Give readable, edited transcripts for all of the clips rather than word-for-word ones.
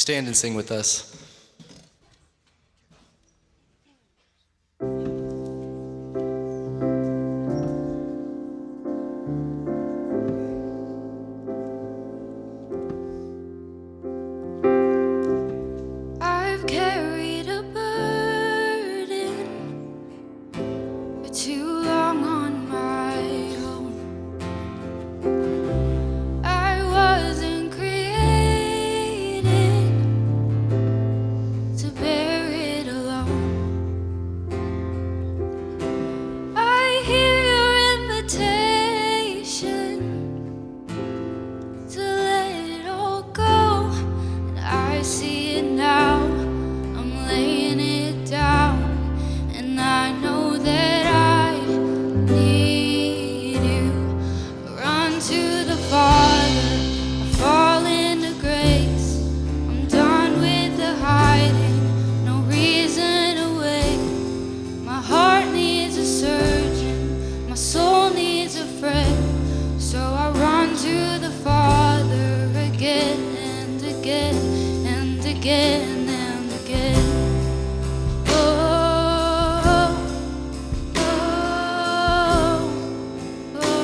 stand and sing with us. I've carried a burden for too long on my own. I wasn't created to bear it alone. I hear your invitation to let it all go, and I see it now. I'm laying it down, and I know that I need you. Run to the Father, I fall into grace. I'm done with the hiding, no reason to wait. My heart needs a surgeon, my soul needs a friend. So I run to the Father again and again and again and again. Oh, oh, oh.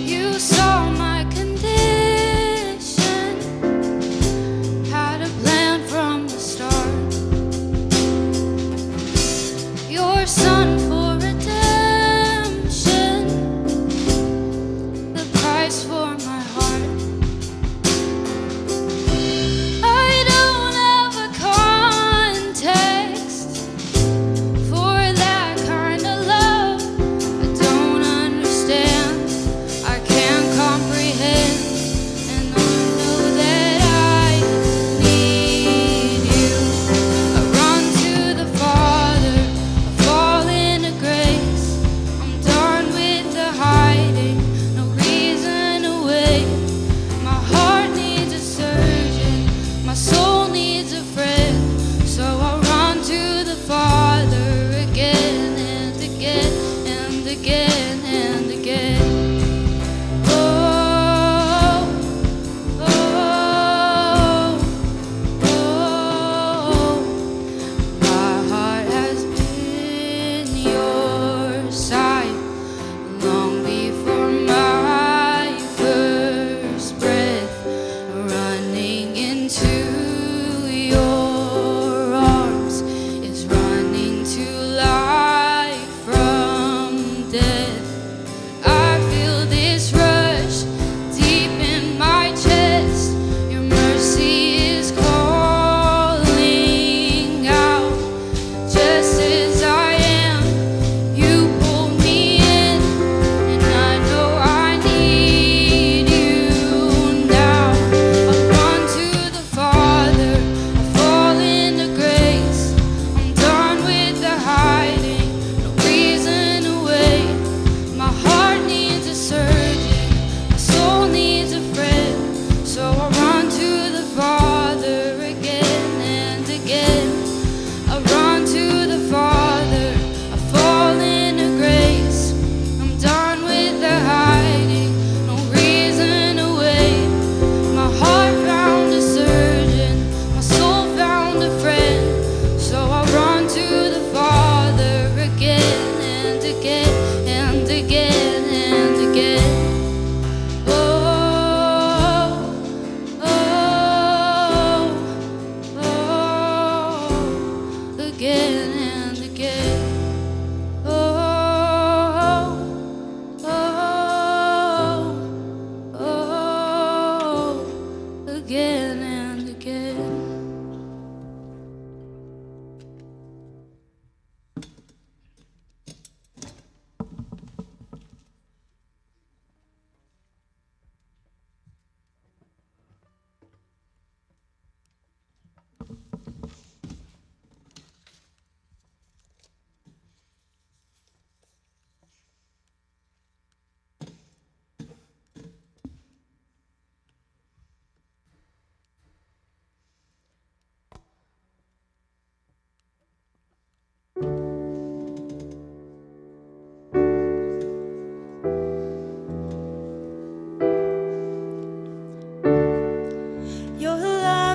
You saw my condition, had a plan from the start. Your Son for redemption, the price for my heart.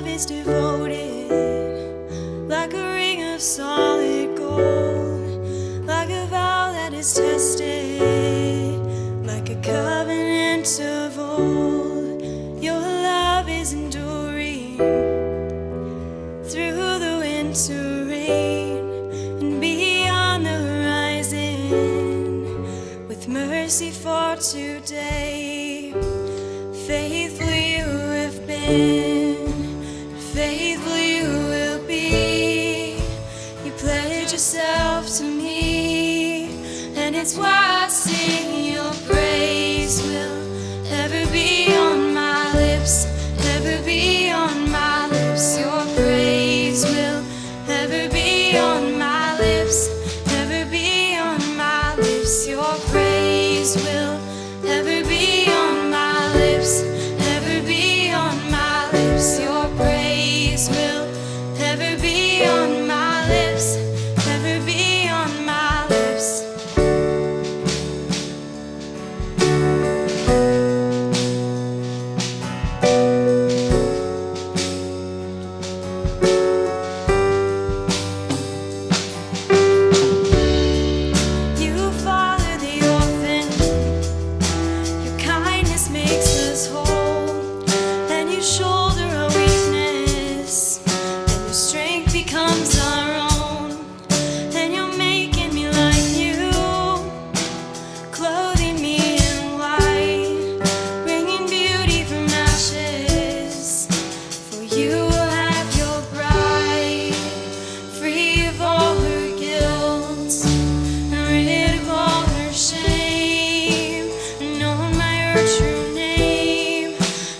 is devoted, like a ring of solid gold, like a vow that is tested, like a covenant of old. Your love is enduring through the winter rain and beyond the horizon, with mercy for today. Faithful you have been, faithful you will be. You pledge yourself to me, and it's why I sing. Your praise will ever be on my lips, ever be on my lips. Your praise will ever be on my lips, ever be on my lips. Your praise will ever be on my lips, ever be on my lips. Your praise will ever be on my lips, ever be on my lips. You father the orphan, your kindness makes us whole, and you shoulder our weakness, and your strength becomes our own. And you're making me like you, clothing me in white, bringing beauty from ashes. For you will have your bride, free of all her guilt, rid of all her shame, knowing my her true name.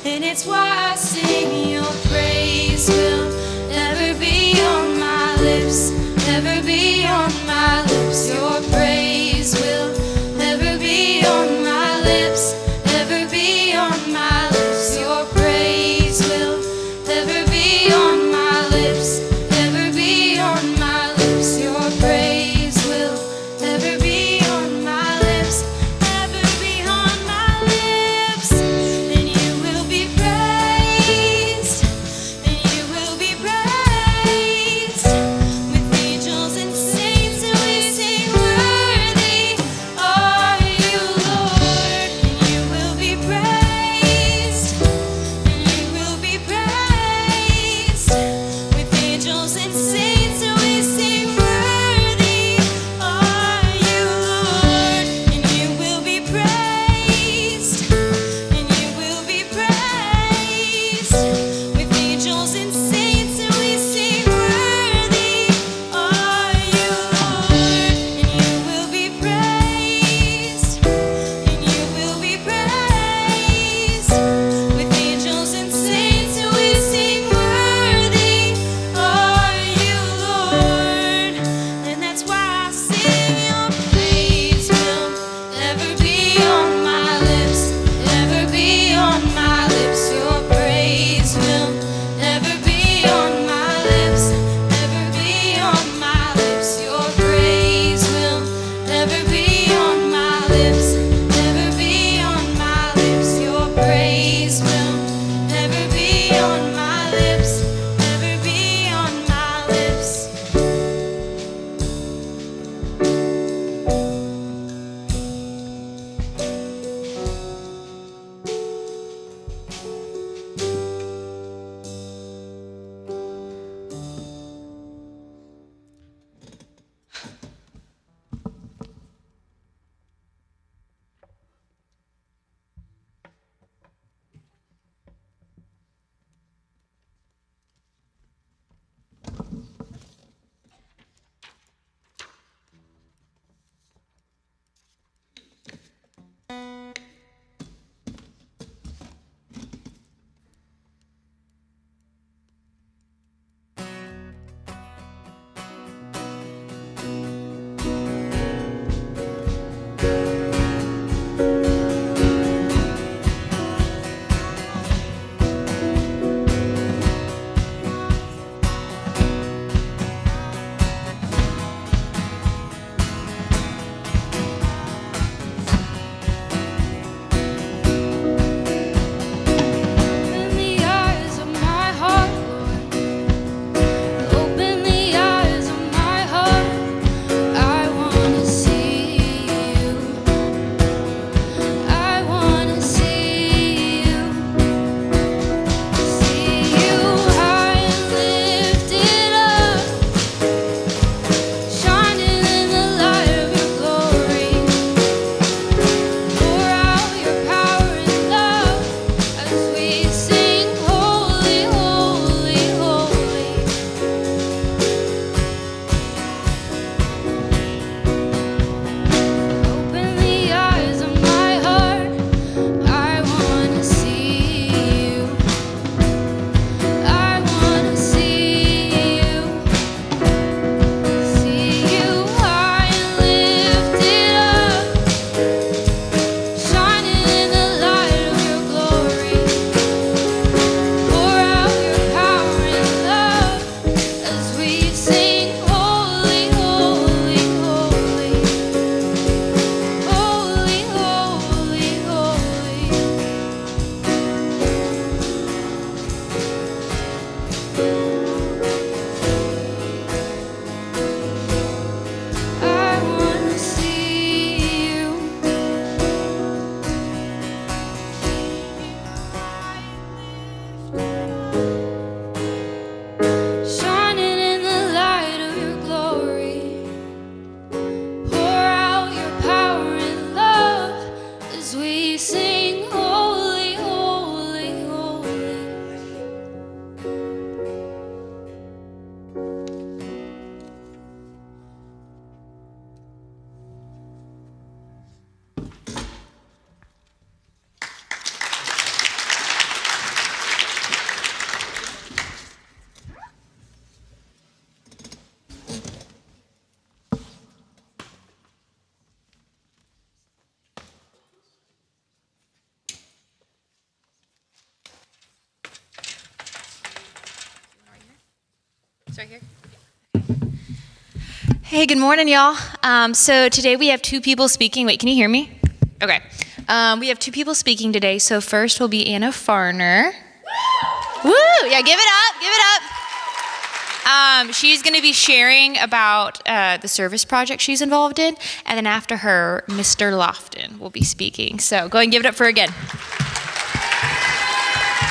And it's why I sing. Your praise will ever be on my lips, ever be on my lips. Your praise will ever be on my lips, ever be on my lips. Your praise will ever be on my lips, ever be on my lips. Your praise will ever be on my lips, ever be on my lips. And you will be praised, and you will Start here. Hey, good morning, y'all. So today we have two people speaking. Wait, can you hear me? Okay. We have two people speaking today. So first will be Ana Farner. Woo! Yeah, give it up. Give it up. She's going to be sharing about the service project she's involved in. And then after her, Mr. Loftin will be speaking. So go ahead and give it up for her again.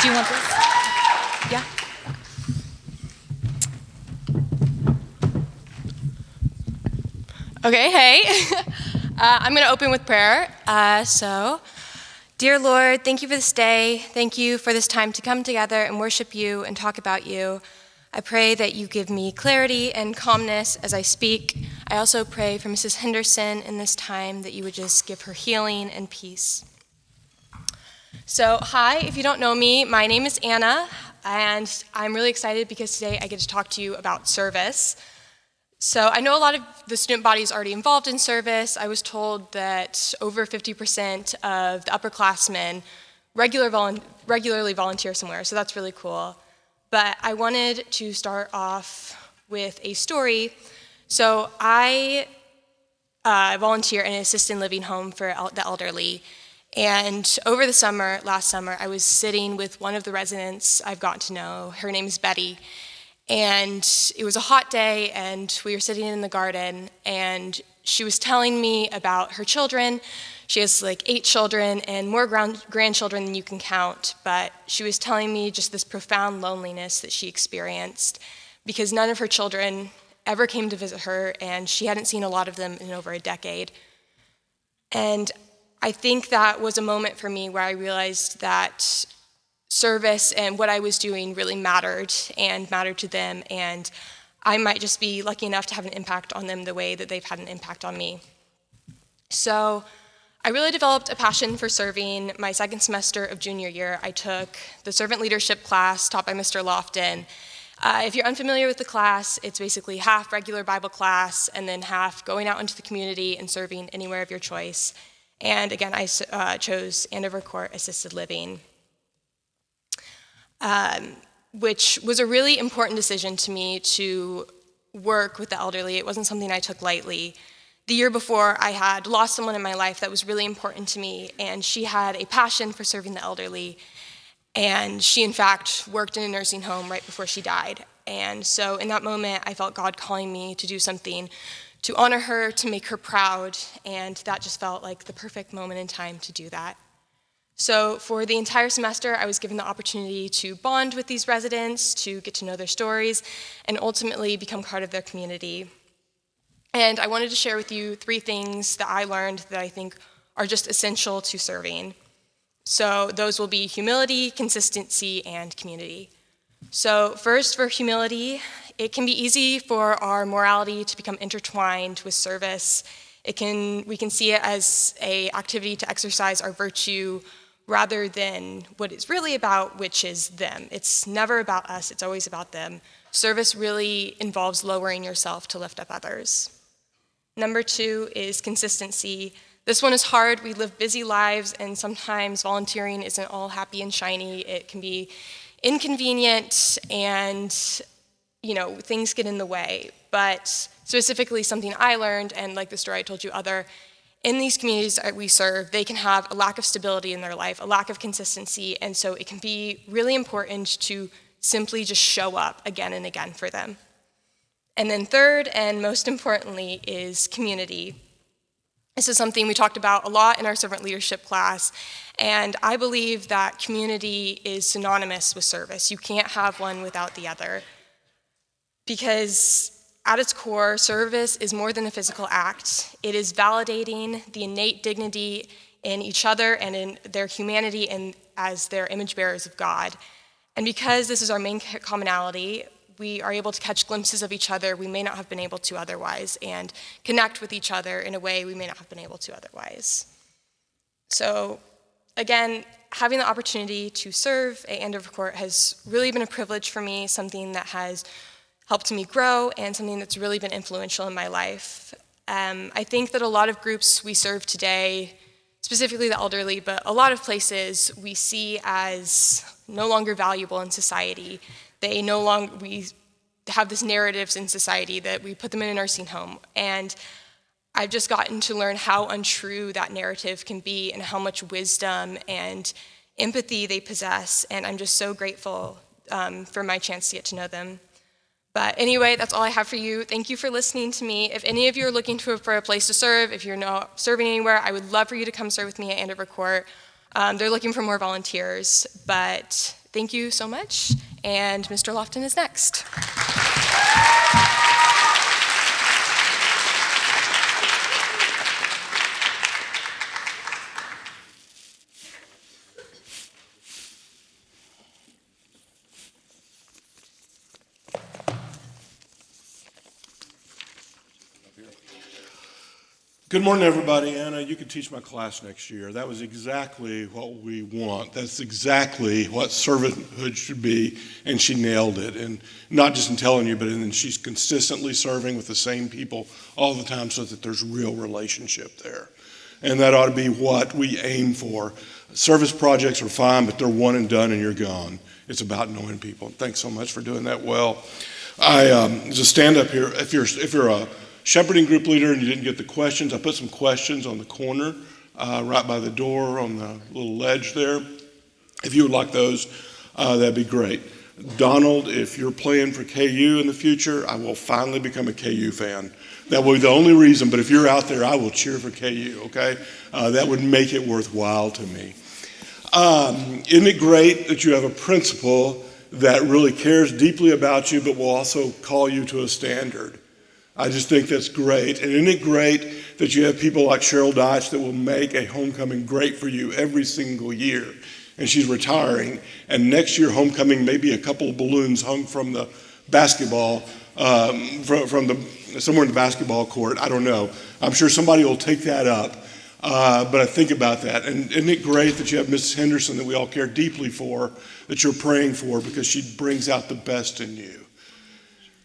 Do you want this? Yeah. Okay, hey. I'm going to open with prayer. Dear Lord, thank you for this day. Thank you for this time to come together and worship you and talk about you. I pray that you give me clarity and calmness as I speak. I also pray for Mrs. Henderson in this time that you would just give her healing and peace. So, hi, if you don't know me, my name is Anna, and I'm really excited because today I get to talk to you about service. So I know a lot of the student body is already involved in service. I was told that over 50% of the upperclassmen regularly volunteer somewhere, so that's really cool. But I wanted to start off with a story. So I volunteer in an assisted living home for the elderly. And over the summer, last summer, I was sitting with one of the residents I've gotten to know. Her name is Betty. And it was a hot day, and we were sitting in the garden, and she was telling me about her children. She has like 8 children and more grandchildren than you can count, but she was telling me just this profound loneliness that she experienced because none of her children ever came to visit her, and she hadn't seen a lot of them in over a decade. And I think that was a moment for me where I realized that service and what I was doing really mattered to them, and I might just be lucky enough to have an impact on them the way that they've had an impact on me. So I really developed a passion for serving. My second semester of junior year, I took the servant leadership class taught by Mr. Loftin. If you're unfamiliar with the class, it's basically half regular Bible class and then half going out into the community and serving anywhere of your choice. And again, I chose Andover Court Assisted Living. Which was a really important decision to me to work with the elderly. It wasn't something I took lightly. The year before, I had lost someone in my life that was really important to me, and she had a passion for serving the elderly. And she, in fact, worked in a nursing home right before she died. And so in that moment, I felt God calling me to do something to honor her, to make her proud, and that just felt like the perfect moment in time to do that. So for the entire semester, I was given the opportunity to bond with these residents, to get to know their stories, and ultimately become part of their community. And I wanted to share with you 3 things that I learned that I think are just essential to serving. So those will be humility, consistency, and community. So first, for humility, it can be easy for our morality to become intertwined with service. We can see it as an activity to exercise our virtue rather than what it's really about, which is them. It's never about us, it's always about them. Service really involves lowering yourself to lift up others. Number 2 is consistency. This one is hard. We live busy lives, and sometimes volunteering isn't all happy and shiny. It can be inconvenient, and things get in the way. But specifically something I learned, and like the story I told you in these communities that we serve, they can have a lack of stability in their life, a lack of consistency, and so it can be really important to simply just show up again and again for them. And then third, and most importantly, is community. This is something we talked about a lot in our servant leadership class, and I believe that community is synonymous with service. You can't have one without the other, because at its core, service is more than a physical act. It is validating the innate dignity in each other and in their humanity and as their image bearers of God. And because this is our main commonality, we are able to catch glimpses of each other we may not have been able to otherwise, and connect with each other in a way we may not have been able to otherwise. So again, having the opportunity to serve at Andover Court has really been a privilege for me, something that has helped me grow, and something that's really been influential in my life. I think that a lot of groups we serve today, specifically the elderly, but a lot of places we see as no longer valuable in society. have this narratives in society that we put them in a nursing home. And I've just gotten to learn how untrue that narrative can be and how much wisdom and empathy they possess. And I'm just so grateful for my chance to get to know them. But anyway, that's all I have for you. Thank you for listening to me. If any of you are looking for a place to serve, if you're not serving anywhere, I would love for you to come serve with me at Andover Court. They're looking for more volunteers. But thank you so much. And Mr. Loftin is next. Good morning, everybody. Anna, you can teach my class next year. That was exactly what we want. That's exactly what servanthood should be, and she nailed it. And not just in telling you, but then she's consistently serving with the same people all the time so that there's real relationship there. And that ought to be what we aim for. Service projects are fine, but they're one and done and you're gone. It's about knowing people. Thanks so much for doing that well. As a stand-up here, if you're a shepherding group leader and you didn't get the questions, I put some questions on the corner right by the door on the little ledge there. If you would like those, that'd be great. Donald, if you're playing for KU in the future, I will finally become a KU fan. That will be the only reason, but if you're out there, I will cheer for KU, okay? That would make it worthwhile to me. Isn't it great that you have a principal that really cares deeply about you, but will also call you to a standard? I just think that's great. And isn't it great that you have people like Cheryl Dodge that will make a homecoming great for you every single year? And she's retiring. And next year, homecoming, maybe a couple of balloons hung from the basketball, somewhere in the basketball court. I don't know. I'm sure somebody will take that up. But I think about that. And isn't it great that you have Mrs. Henderson that we all care deeply for, that you're praying for because she brings out the best in you?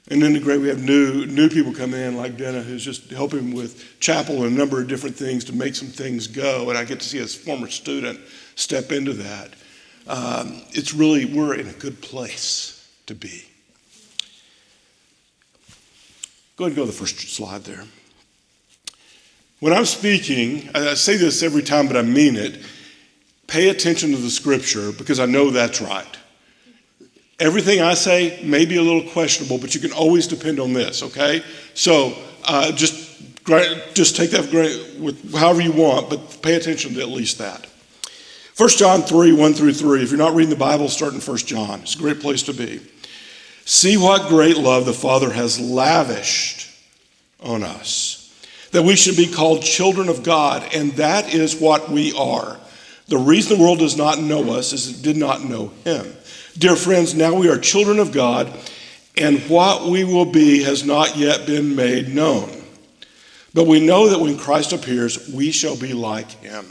And then the great, we have new people come in like Denna, who's just helping with chapel and a number of different things to make some things go. And I get to see a former student step into that. It's really, we're in a good place to be. Go ahead and go to the first slide there. When I'm speaking, I say this every time, but I mean it. Pay attention to the scripture because I know that's right. Everything I say may be a little questionable, but you can always depend on this, okay? So just take that with however you want, but pay attention to at least that. 1 John 3, 1 through 3. If you're not reading the Bible, start in 1 John. It's a great place to be. See what great love the Father has lavished on us, that we should be called children of God, and that is what we are. The reason the world does not know us is it did not know him. Dear friends, now we are children of God, and what we will be has not yet been made known. But we know that when Christ appears, we shall be like him.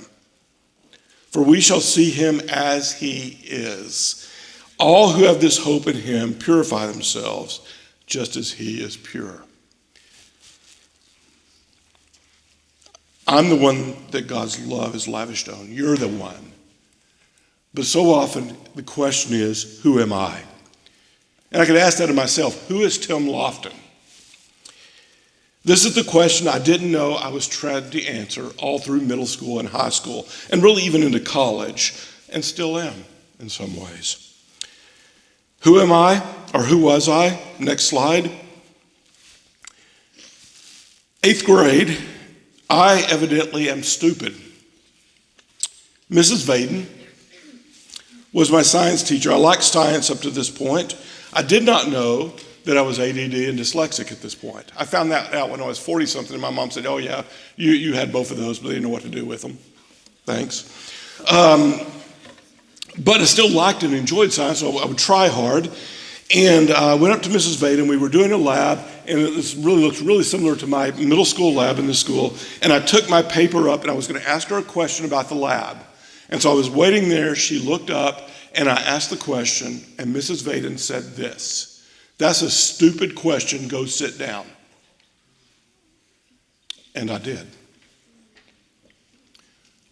For we shall see him as he is. All who have this hope in him purify themselves, just as he is pure. I'm the one that God's love is lavished on. You're the one. But so often, the question is, who am I? And I could ask that of myself, who is Tim Loftin? This is the question I didn't know I was trying to answer all through middle school and high school, and really even into college, and still am in some ways. Who am I, or who was I? Next slide. 8th grade, I evidently am stupid. Mrs. Vaden was my science teacher. I liked science up to this point. I did not know that I was ADD and dyslexic at this point. I found that out when I was 40-something, and my mom said, oh yeah, you had both of those, but they didn't know what to do with them. Thanks. But I still liked and enjoyed science, so I would try hard. And I went up to Mrs. Vaden. We were doing a lab, and it looked really similar to my middle school lab in this school. And I took my paper up, and I was going to ask her a question about the lab. And so I was waiting there. She looked up, and I asked the question, and Mrs. Vaden said this: "That's a stupid question. Go sit down." And I did.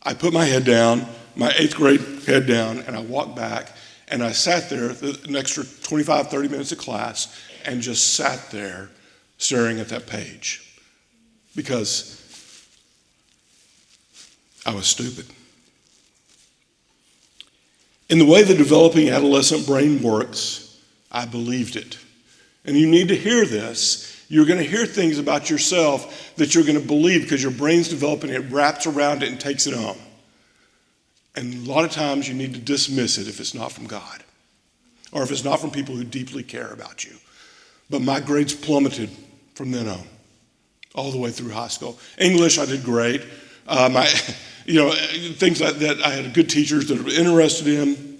I put my head down, my 8th grade head down, and I walked back, And I sat there an extra 25, 30 minutes of class and just sat there staring at that page because I was stupid. In the way the developing adolescent brain works, I believed it. And you need to hear this. You're going to hear things about yourself that you're going to believe because your brain's developing, it wraps around it and takes it on. And a lot of times you need to dismiss it if it's not from God or if it's not from people who deeply care about you. But my grades plummeted from then on, all the way through high school. English, I did great. Things like that, I had good teachers that were interested in.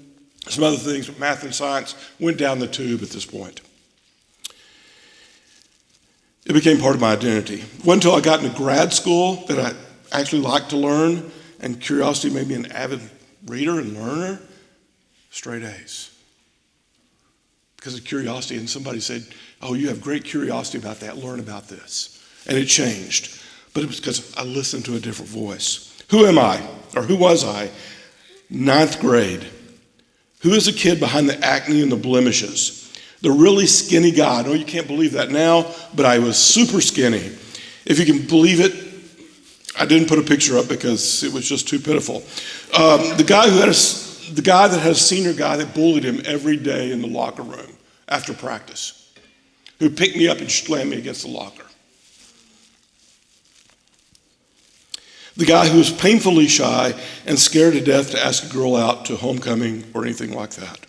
Some other things, but math and science went down the tube at this point. It became part of my identity. It wasn't until I got into grad school that I actually liked to learn, and curiosity made me an avid reader and learner. Straight A's. Because of curiosity, and somebody said, oh, you have great curiosity about that, learn about this. And it changed. But it was because I listened to a different voice. Who am I? Or who was I? 9th grade. Who is the kid behind the acne and the blemishes? The really skinny guy. I know you can't believe that now, but I was super skinny. If you can believe it, I didn't put a picture up because it was just too pitiful. The guy that had a senior guy that bullied him every day in the locker room after practice, who picked me up and slammed me against the locker. The guy who was painfully shy and scared to death to ask a girl out to homecoming or anything like that.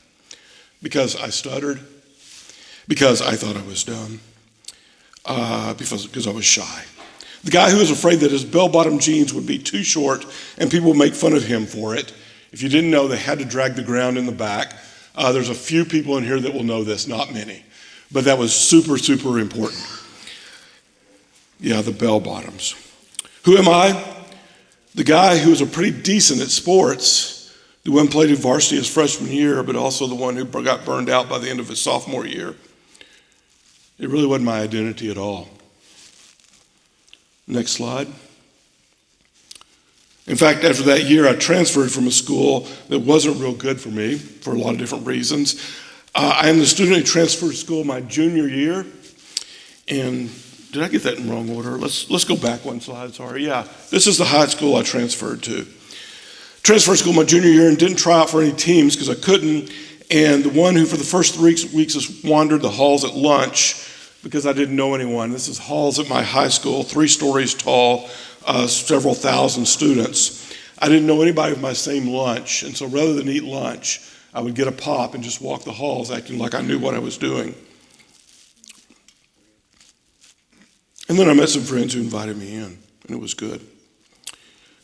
Because I stuttered, because I thought I was dumb, because I was shy. The guy who was afraid that his bell-bottom jeans would be too short and people would make fun of him for it. If you didn't know, they had to drag the ground in the back. There's a few people in here that will know this, not many. But that was super, super important. Yeah, the bell-bottoms. Who am I? The guy who was pretty decent at sports, the one played in varsity his freshman year, but also the one who got burned out by the end of his sophomore year. It really wasn't my identity at all. Next slide. In fact, after that year, I transferred from a school that wasn't real good for me for a lot of different reasons. I am the student who transferred to school my junior year, and did I get that in wrong order? Let's go back one slide, sorry. Yeah, this is the high school I transferred to. Transferred to school my junior year and didn't try out for any teams because I couldn't. And the one who for the first 3 weeks has wandered the halls at lunch because I didn't know anyone. This is halls at my high school, 3 stories tall, several thousand students. I didn't know anybody with my same lunch. And so rather than eat lunch, I would get a pop and just walk the halls acting like I knew what I was doing. And then I met some friends who invited me in, and it was good.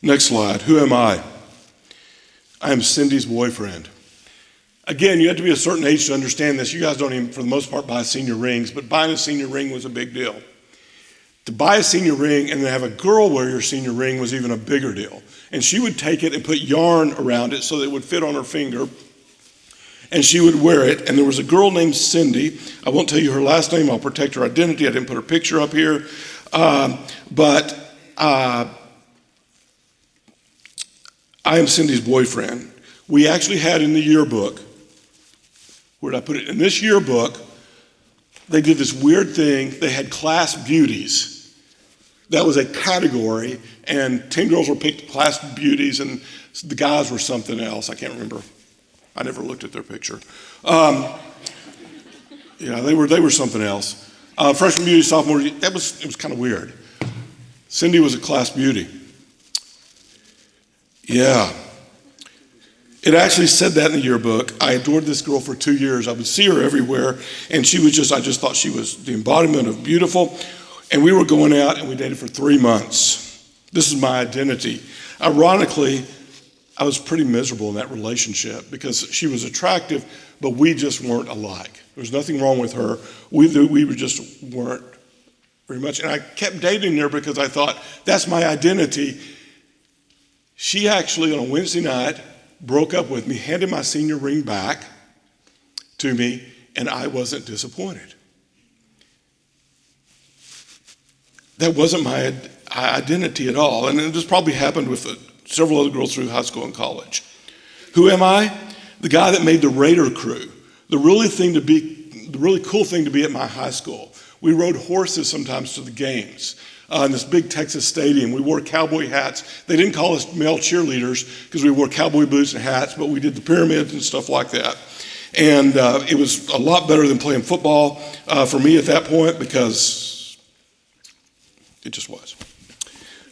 Next slide. Who am I? I am Cindy's boyfriend. Again, you have to be a certain age to understand this. You guys don't even, for the most part, buy senior rings, but buying a senior ring was a big deal. To buy a senior ring and then have a girl wear your senior ring was even a bigger deal. And she would take it and put yarn around it so that it would fit on her finger, and she would wear it. And there was a girl named Cindy. I won't tell you her last name. I'll protect her identity. I didn't put her picture up here. But I am Cindy's boyfriend. We actually had in the yearbook, where did I put it? In this yearbook, they did this weird thing. They had class beauties. That was a category, and 10 girls were picked class beauties, and the guys were something else. I can't remember. I never looked at their picture. Yeah, they were something else. Freshman beauty, sophomore, it was kind of weird. Cindy was a class beauty. Yeah. It actually said that in the yearbook. I adored this girl for 2 years. I would see her everywhere, and I just thought she was the embodiment of beautiful. And we were going out, and we dated for 3 months. This is my identity. Ironically, I was pretty miserable in that relationship because she was attractive, but we just weren't alike. There was nothing wrong with her. We just weren't very much. And I kept dating her because I thought, that's my identity. She actually, on a Wednesday night, broke up with me, handed my senior ring back to me, and I wasn't disappointed. That wasn't my identity at all. And this probably happened with several other girls through high school and college. Who am I? the guy that made the Raider crew, the really cool thing to be at my high school. We rode horses sometimes to the games in this big Texas stadium. We wore cowboy hats. They didn't call us male cheerleaders because we wore cowboy boots and hats, but we did the pyramids and stuff like that. And it was a lot better than playing football for me at that point because it just was.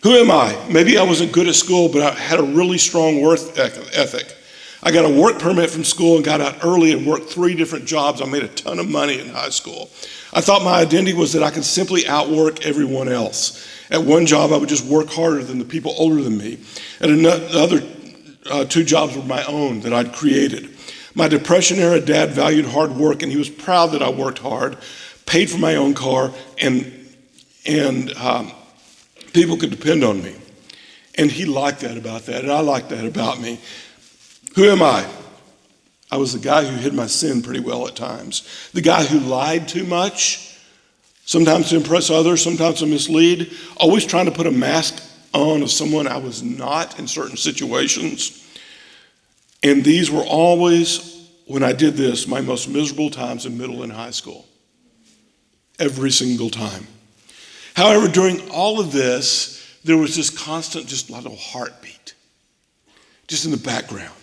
Who am I? Maybe I wasn't good at school, but I had a really strong work ethic. I got a work permit from school and got out early and worked 3 different jobs. I made a ton of money in high school. I thought my identity was that I could simply outwork everyone else. At one job, I would just work harder than the people older than me. And the other 2 jobs were my own that I'd created. My Depression era dad valued hard work, and he was proud that I worked hard, paid for my own car, and people could depend on me. And he liked that about that, and I liked that about me. Who am I? I was the guy who hid my sin pretty well at times. The guy who lied too much, sometimes to impress others, sometimes to mislead, always trying to put a mask on of someone I was not in certain situations. And these were always, when I did this, my most miserable times in middle and high school. Every single time. However, during all of this, there was this constant, just little heartbeat, just in the background.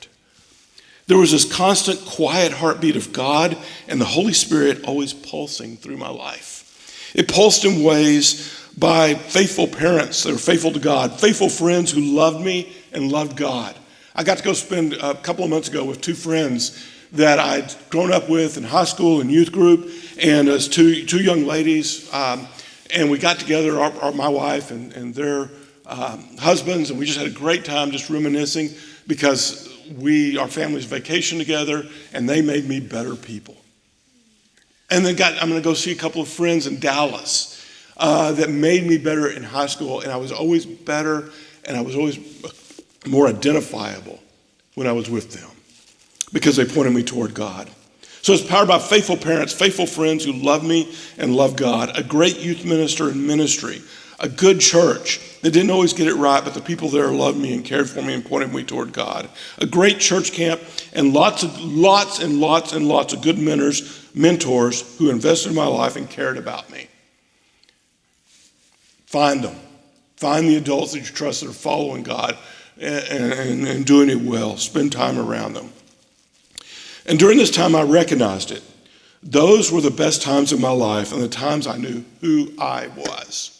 There was this constant, quiet heartbeat of God and the Holy Spirit always pulsing through my life. It pulsed in ways by faithful parents that were faithful to God, faithful friends who loved me and loved God. I got to go spend a couple of months ago with 2 friends that I'd grown up with in high school and youth group, and as two young ladies, and we got together, my wife and their husbands, and we just had a great time just reminiscing because our families vacationed together, and they made me better people. And then I'm going to go see a couple of friends in Dallas that made me better in high school, and I was always better, and I was always more identifiable when I was with them because they pointed me toward God. So it's powered by faithful parents, faithful friends who love me and love God, a great youth minister in ministry, a good church that didn't always get it right, but the people there loved me and cared for me and pointed me toward God, a great church camp, and lots of good mentors who invested in my life and cared about me. Find them. Find the adults that you trust that are following God and doing it well. Spend time around them. And during this time, I recognized it. Those were the best times of my life and the times I knew who I was.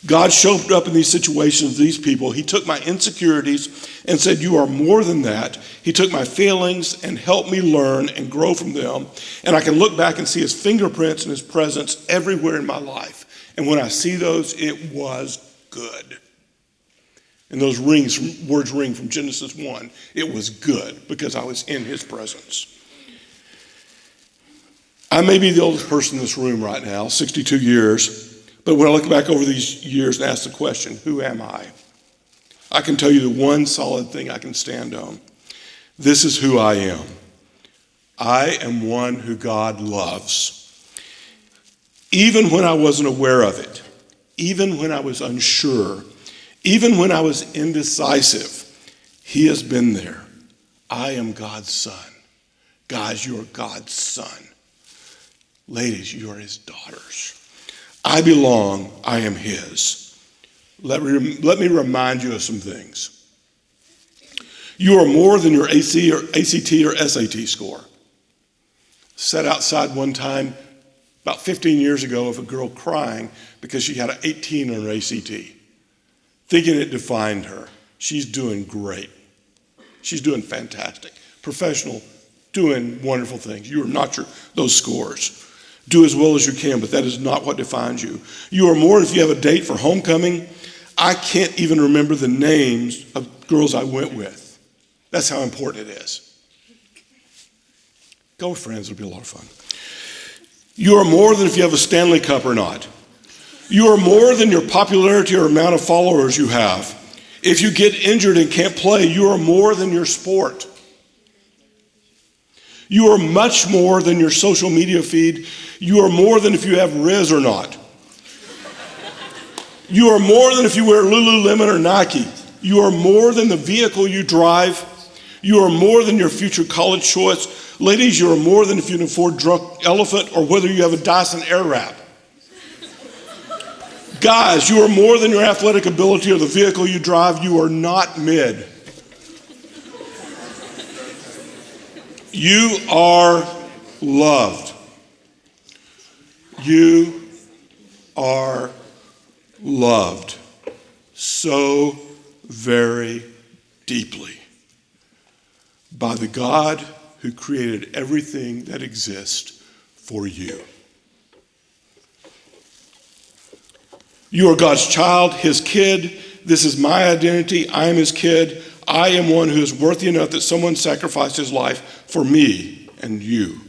God showed up in these situations, these people. He took my insecurities and said, you are more than that. He took my failings and helped me learn and grow from them. And I can look back and see his fingerprints and his presence everywhere in my life. And when I see those, it was good. And those words ring from Genesis 1. It was good because I was in his presence. I may be the oldest person in this room right now, 62 years. But when I look back over these years and ask the question, who am I? I can tell you the one solid thing I can stand on. This is who I am. I am one who God loves. Even when I wasn't aware of it, even when I was unsure, even when I was indecisive, he has been there. I am God's son. Guys, you are God's son. Ladies, you are his daughters. I belong, I am his. Let me remind you of some things. You are more than your ACT or SAT score. Sat outside one time about 15 years ago of a girl crying because she had an 18 on her ACT, thinking it defined her. She's doing great. She's doing fantastic. Professional, doing wonderful things. You are not those scores. Do as well as you can, but that is not what defines you. You are more if you have a date for homecoming. I can't even remember the names of girls I went with. That's how important it is. Go with friends, it'll be a lot of fun. You are more than if you have a Stanley Cup or not. You are more than your popularity or amount of followers you have. If you get injured and can't play, you are more than your sport. You are much more than your social media feed. You are more than if you have Riz or not. You are more than if you wear Lululemon or Nike. You are more than the vehicle you drive. You are more than your future college choice. Ladies, you are more than if you can afford drunk elephant or whether you have a Dyson Airwrap. Guys, you are more than your athletic ability or the vehicle you drive. You are not mid. You are loved. You are loved so very deeply by the God who created everything that exists for you. You are God's child, his kid. This is my identity. I am his kid. I am one who is worthy enough that someone sacrificed his life for me and you.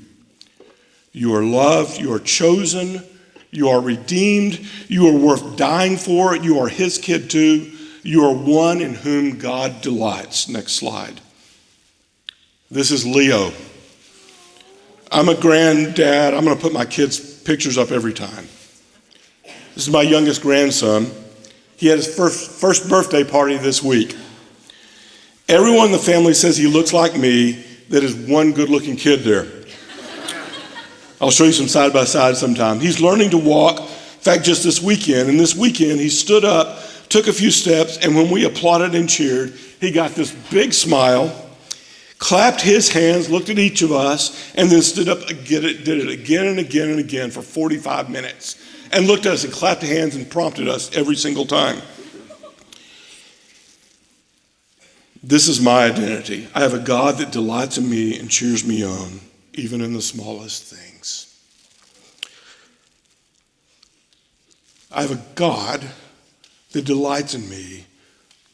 You are loved. You are chosen. You are redeemed. You are worth dying for. You are his kid too. You are one in whom God delights. Next slide. This is Leo. I'm a granddad. I'm going to put my kids' pictures up every time. This is my youngest grandson. He had his first birthday party this week. Everyone in the family says he looks like me. That is one good-looking kid there. I'll show you some side by side sometime. He's learning to walk. In fact, just this weekend. And this weekend, he stood up, took a few steps, and when we applauded and cheered, he got this big smile, clapped his hands, looked at each of us, and then stood up and did it again and again and again for 45 minutes. And looked at us and clapped hands and prompted us every single time. This is my identity. I have a God that delights in me and cheers me on, even in the smallest things. I have a God that delights in me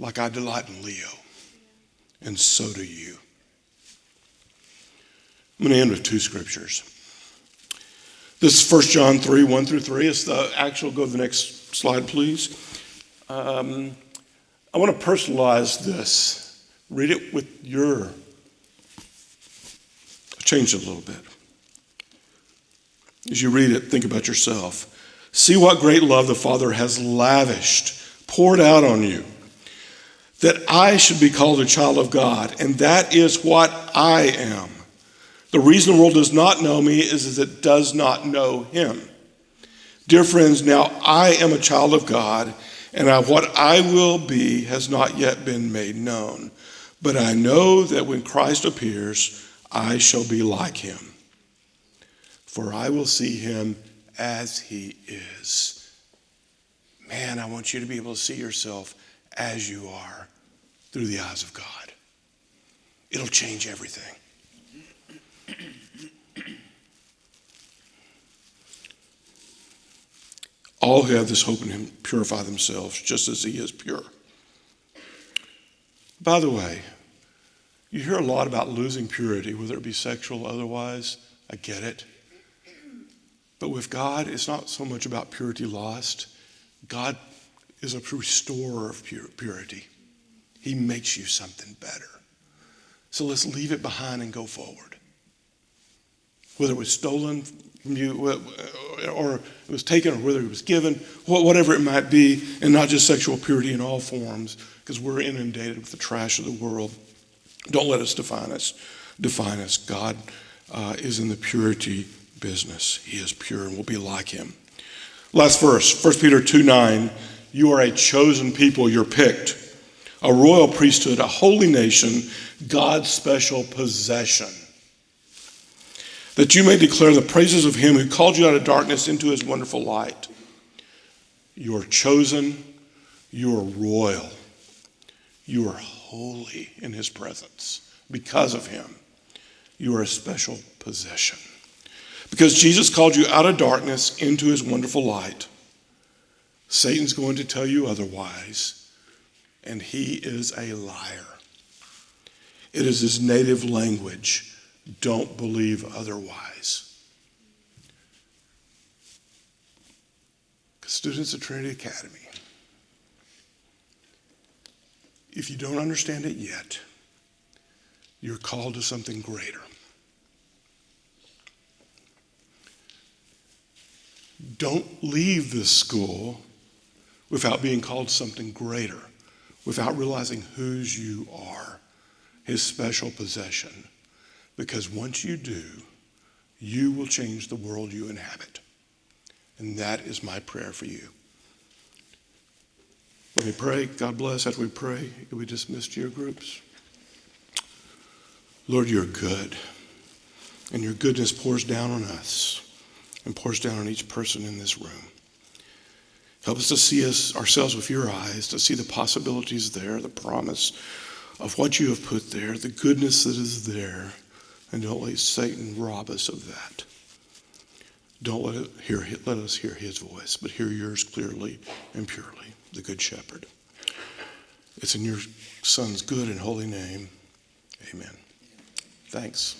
like I delight in Leo. And so do you. I'm going to end with two scriptures. This is 1 John 3, 1 through 3. It's the actual, go to the next slide, please. I want to personalize this. Read it with your, change it a little bit. As you read it, think about yourself. See what great love the Father has lavished, poured out on you, that I should be called a child of God, and that is what I am. The reason the world does not know me is it does not know him. Dear friends, now I am a child of God, and what I will be has not yet been made known. But I know that when Christ appears, I shall be like him. For I will see him as he is. Man, I want you to be able to see yourself as you are through the eyes of God. It'll change everything. All who have this hope in him purify themselves just as he is pure. By the way, you hear a lot about losing purity, whether it be sexual or otherwise. I get it. But with God, it's not so much about purity lost. God is a restorer of purity. He makes you something better. So let's leave it behind and go forward. Whether it was stolen from you or it was taken or whether it was given, whatever it might be, and not just sexual purity in all forms, because we're inundated with the trash of the world. Don't let us define us. God is in the purity business. He is pure and we'll be like him. Last verse, 1 Peter 2:9. You are a chosen people, you're picked. A royal priesthood, a holy nation, God's special possession. That you may declare the praises of him who called you out of darkness into his wonderful light. You are chosen, you are royal, you are holy in his presence. Because of him, you are a special possession. Because Jesus called you out of darkness into his wonderful light, Satan's going to tell you otherwise, and he is a liar. It is his native language. Don't believe otherwise. Students at Trinity Academy, if you don't understand it yet, you're called to something greater. Don't leave this school without being called something greater, without realizing whose you are. his special possession. Because once you do, you will change the world you inhabit. And that is my prayer for you. Let me pray. God bless. As we pray, you'll be dismissed to your groups. Lord, you're good. And your goodness pours down on us and pours down on each person in this room. Help us to see ourselves with your eyes, to see the possibilities there, the promise of what you have put there, the goodness that is there, and don't let Satan rob us of that. Don't let us hear his voice, but hear yours clearly and purely, the Good Shepherd. It's in your Son's good and holy name. Amen. Thanks.